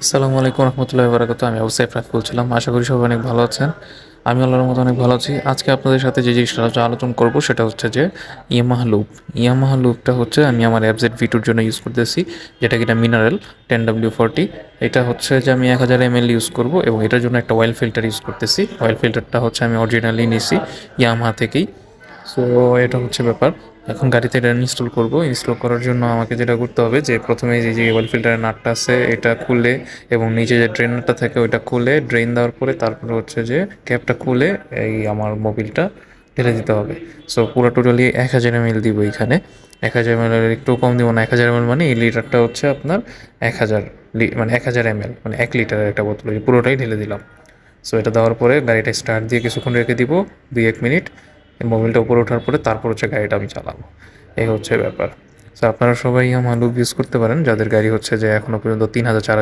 আসসালামু আলাইকুম রহমতুল্লাহি বারাকাতুহু। আমি আবু সাইফ রাত বলছিলাম। আশা করি সবাই অনেক ভালো আছেন। আমি আল্লাহর মতো অনেক ভালো আছি। আজকে আপনাদের সাথে যে জিনিসটা আলোচনা করব সেটা হচ্ছে যে ইয়ামাহা লুপ। ইয়ামাহা লুপটা হচ্ছে আমি আমার এফজেড ভি2-র জন্য ইউজ করতেছি, যেটা কিনা মিনারেল 10W40। এটা হচ্ছে যে আমি 1000 ml ইউজ করব এবং এটার জন্য একটা অয়েল ফিল্টার ইউজ করতেছি। অয়েল ফিল্টারটা হচ্ছে আমি অরিজিনালি নিছি ইয়ামাহা থেকেই। সো এটা হচ্ছে ব্যাপার। এখন গাড়িতে এটা ইনস্টল করব। ইনস্টল করার জন্য আমাকে যেটা করতে হবে যে প্রথমে যে অয়েল ফিল্টারের নাটটা আছে এটা খুলে এবং নিচে যে ড্রেনারটা থাকে ওইটা খুলে ড্রেন দেওয়ার পরে তারপরে হচ্ছে যে ক্যাপটা খুলে এই আমার মোবিলটা ঢেলে দিতে হবে। সো পুরো টোটালি 1000 ml দিব এখানে। 1000 ml একটু কম দিব না। 1000 ml মানে এই লিটারটা হচ্ছে আপনার 1000 মানে 1000 ml মানে 1 লিটারের একটা বোতল পুরোটাই ঢেলে দিলাম। সো এটা দেওয়ার পরে গাড়িটা স্টার্ট দিয়ে কিছুক্ষণ রেখে দিব, 2-1 মিনিট। মোবিলটা উপরে ওঠার পরে তারপর হচ্ছে গাড়িটা আমি চালাবো। এই হচ্ছে ব্যাপার। সো আপনারা সবাই আমার লুপ ইউজ করতে পারেন যাদের গাড়ি হচ্ছে যে এখনও পর্যন্ত 3000 4000